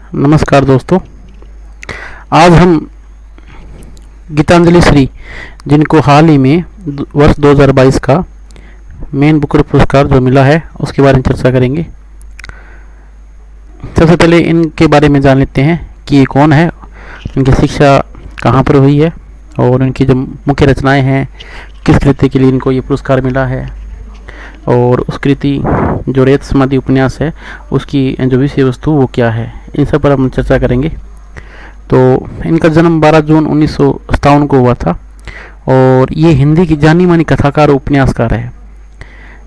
नमस्कार दोस्तों। आज हम गीतांजलि श्री, जिनको हाल ही में वर्ष 2022 का मेन बुकर पुरस्कार जो मिला है उसके बारे में चर्चा करेंगे। सबसे पहले इनके बारे में जान लेते हैं कि ये कौन है, इनकी शिक्षा कहाँ पर हुई है और इनकी जो मुख्य रचनाएं हैं, किस कृति के लिए इनको ये पुरस्कार मिला है और उस कृति जो रेत समाधि उपन्यास है उसकी जो विषय वस्तु वो क्या है, इन सब पर हम चर्चा करेंगे। तो इनका जन्म 12 जून 1957 को हुआ था और ये हिंदी की जानी मानी कथाकार और उपन्यासकार है।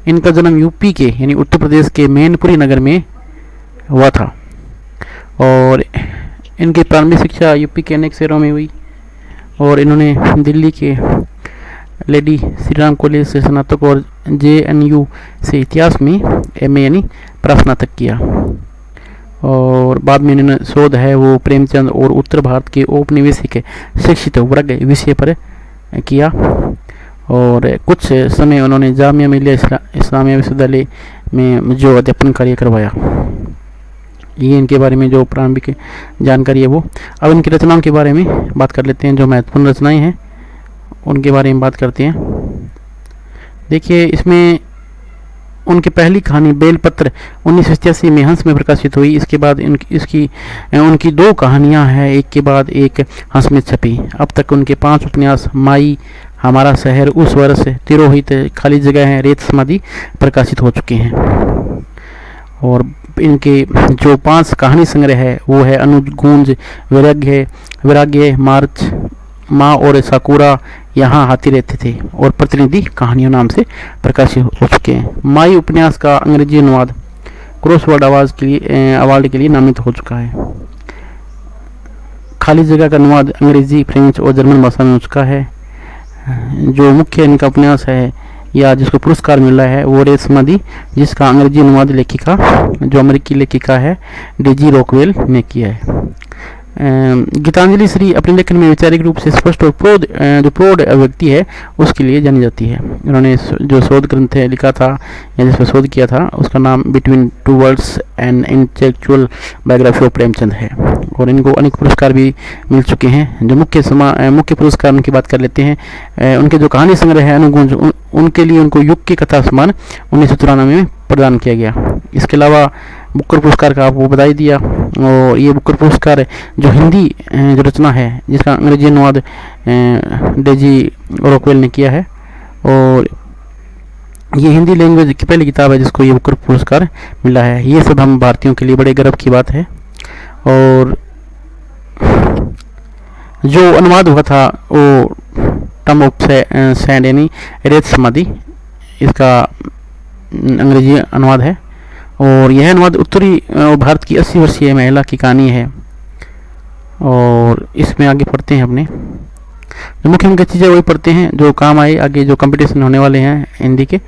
इनका जन्म यूपी के यानी उत्तर प्रदेश के मैनपुरी नगर में हुआ था और इनकी प्रारंभिक शिक्षा यूपी के अनेक शहरों में हुई और इन्होंने दिल्ली के लेडी श्री राम कॉलेज से स्नातक और JNU से इतिहास में MA यानी स्नातक किया और बाद में इन्होंने शोध है वो प्रेमचंद और उत्तर भारत के औपनिवेशिक शिक्षित वर्ग विषय पर किया और कुछ समय उन्होंने जामिया मिलिया इस्लामिया विश्वविद्यालय में जो अध्यापन कार्य करवाया। ये इनके बारे में जो प्रारंभिक जानकारी है वो। अब इनकी रचनाओं के बारे में बात कर लेते हैं। जो महत्वपूर्ण रचनाएं हैं उनके बारे में बात करते हैं। देखिए, इसमें उनकी पहली कहानी बेलपत्र 1987 में हंस में प्रकाशित हुई। इसके बाद उनकी दो कहानियां हैं, एक के बाद एक हंस में छपी। अब तक उनके 5 उपन्यास माई, हमारा शहर, उस वर्ष, तिरोहित, खाली जगह है, रेत समाधि प्रकाशित हो चुके हैं। और इनके जो 5 कहानी संग्रह है वो है अनुगूंज, वैराग्य, मार्च, माँ और साकुरा, यहाँ हाथी रहते थे और प्रतिनिधि कहानियों नाम से प्रकाशित हो चुके हैं। माई उपन्यास का अंग्रेजी अनुवाद क्रॉसवर्ड अवार्ड के लिए नामित हो चुका है। खाली जगह का अनुवाद अंग्रेजी, फ्रेंच और जर्मन भाषा में हो चुका है। जो मुख्य इनका उपन्यास है या जिसको पुरस्कार मिला है वो रेत समाधि, जिसका अंग्रेजी अनुवाद लेखिका जो अमेरिकी लेखिका है डेजी रॉकवेल ने किया है। गीतांजलि श्री अपने लेखन में वैचारिक रूप से स्पष्ट और प्रौढ़ व्यक्ति है उसके लिए जानी जाती है। उन्होंने जो शोध ग्रंथ लिखा था या जिस पर शोध किया था उसका नाम between two worlds and intellectual biography of Premchand है और इनको अनेक पुरस्कार भी मिल चुके हैं। जो मुख्य पुरस्कार उनकी बात कर लेते हैं। उनके जो कहानी संग्रह है अनुगुंज, उनके लिए उनको युग की कथा सम्मान 1994 में प्रदान किया गया। इसके अलावा बुकर पुरस्कार का आपको बता ही दिया और ये बुकर पुरस्कार जो हिंदी जो रचना है जिसका अंग्रेजी अनुवाद डेजी रॉकवेल ने किया है और ये हिंदी लैंग्वेज की पहली किताब है जिसको ये बुकर पुरस्कार मिला है। ये सब हम भारतीयों के लिए बड़े गर्व की बात है। और जो अनुवाद हुआ था वो टर्म ऑफ सैंड यानी रेत समाधि, इसका अंग्रेजी अनुवाद है और यह अनुवाद उत्तरी भारत की 80 वर्षीय महिला की कहानी है। और इसमें आगे पढ़ते हैं अपने जो मुख्य चीज़ें वही पढ़ते हैं जो काम आए आगे जो कंपटीशन होने वाले हैं हिंदी के।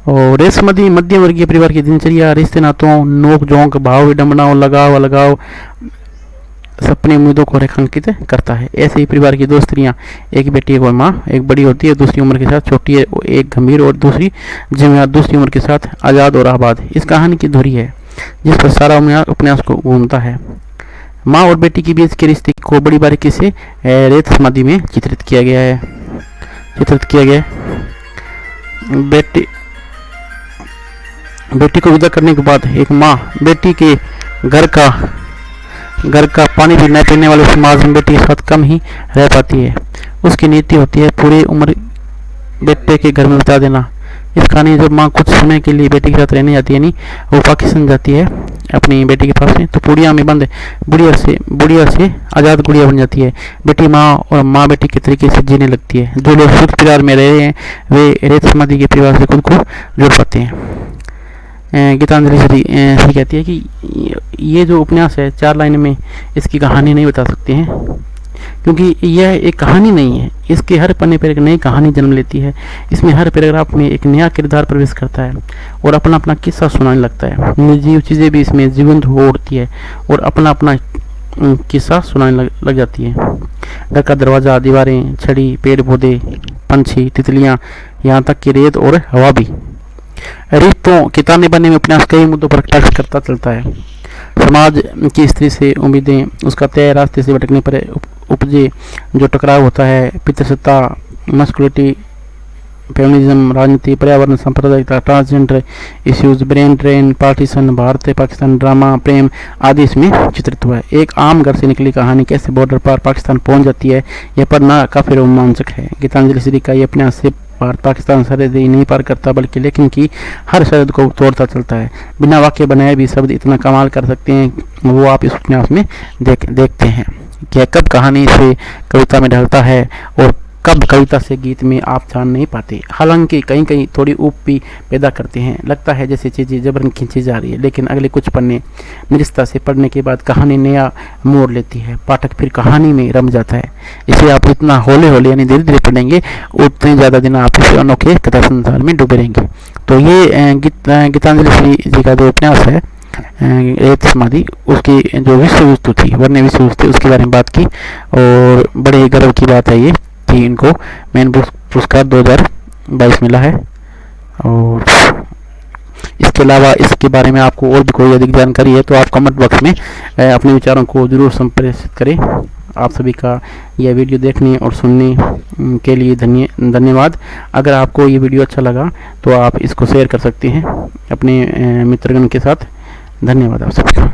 और रेत समाधि मध्यम वर्गीय परिवार की दिनचर्या, रिश्ते नातों, नोक झोंक, भाव विडंबना और लगाव अलगाव, सपने उम्मीदों को रेखांकित करता है। ऐसे ही परिवार की 2 स्त्रियां, एक बेटी एक माँ, एक बड़ी होती है दूसरी उम्र के साथ छोटी है, एक गंभीर और दूसरी जिम्मेदार, दूसरी उम्र के साथ आज़ाद और आबाद। इस कहानी की धुरी है जिस पर सारा उपन्यास को घूमता है। माँ और बेटी के बीच के रिश्ते को बड़ी बारीकी से रेत समाधि में चित्रित किया गया है। बेटी को विदा करने के बाद एक माँ बेटी के घर का पानी भी न पीने वाले समाज में बेटी के साथ कम ही रह पाती है। उसकी नीति होती है पूरी उम्र बेटे के घर में बिता देना। इस कहानी जब माँ कुछ समय के लिए बेटी के साथ रहने जाती है, यानी वो पाकिस्तान जाती है अपनी बेटी के पास में, तो पुड़िया में बंद बुढ़िया से आज़ाद गुड़िया बन जाती है। बेटी माँ और माँ बेटी के तरीके से जीने लगती है। जो लोग सुख परिवार में रह रहे हैं वे रेत समाधि के परिवार से खुद को जोड़ पाते हैं। गीतांजलि श्री कहती है कि ये जो उपन्यास है 4 लाइन में इसकी कहानी नहीं बता सकते हैं क्योंकि यह एक कहानी नहीं है। इसके हर पन्ने पर एक नई कहानी जन्म लेती है। इसमें हर पैराग्राफ में एक नया किरदार प्रवेश करता है और अपना अपना किस्सा सुनाने लगता है। निर्जीव चीज़ें भी इसमें जीवंत हो उठती है और अपना अपना किस्सा सुनाने लग जाती है। घर का दरवाज़ा, दीवारें, छड़ी, पेड़ पौधे, पंछी, तितलियाँ, यहाँ तक कि रेत और हवा भी। रिश्तों के ताने बाने में उपन्यास कई मुद्दों पर टच करता चलता है। समाज की स्त्री से उम्मीदें, उसका तय रास्ते से भटकने पर उपजे जो टकराव होता है, पितृसत्ता, मस्कुलिटी, फेमिनिज्म, राजनीति, पर्यावरण, सांप्रदायिकता, transgender issues, brain drain, partition, Bharat Pakistan, drama, प्रेम आदि इसमें चित्रित हुआ है। एक आम घर से निकली कहानी कैसे बॉर्डर पार पाकिस्तान पहुंच जाती है, यह पढ़ना काफ़ी रोमांचक है। गीतांजलि श्री का ये उपन्यास से भारत पाकिस्तान सरहद ही नहीं पार करता बल्कि लेखन की हर सरहद को तोड़ता चलता है। बिना वाक्य बनाए भी शब्द इतना कमाल कर सकते हैं, वो आप इस उपन्यास में देखते हैं कि कब कहानी से कविता में ढलता है और कब कविता से गीत में आप जान नहीं पाते। हालांकि कहीं कहीं थोड़ी ऊप भी पैदा करते हैं, लगता है जैसे चीज़ें जबरन खींची जा रही है, लेकिन अगले कुछ पन्ने निरस्ता से पढ़ने के बाद कहानी नया मोड़ लेती है, पाठक फिर कहानी में रम जाता है। इसे आप इतना हौले हौले यानी धीरे धीरे पढ़ेंगे उतने ज़्यादा दिन आप इस अनोखे कथा संसार में डूबे रहेंगे। तो ये गीतांजलि श्री जी का जो उपन्यास है रेत समाधि, उसकी जो विश्व वस्तु थी, वर्ण्य विश्व वस्तु, उसके बारे में बात की और बड़े गर्व की बात है ये कि इनको मेन पुरस्कार 2022 मिला है। और इसके अलावा इसके बारे में आपको और भी कोई अधिक जानकारी है तो आप कमेंट बॉक्स में अपने विचारों को जरूर संप्रेषित करें। आप सभी का यह वीडियो देखने और सुनने के लिए धन्यवाद। अगर आपको ये वीडियो अच्छा लगा तो आप इसको शेयर कर सकते हैं अपने मित्रगण के साथ। धन्यवाद आप सभी का।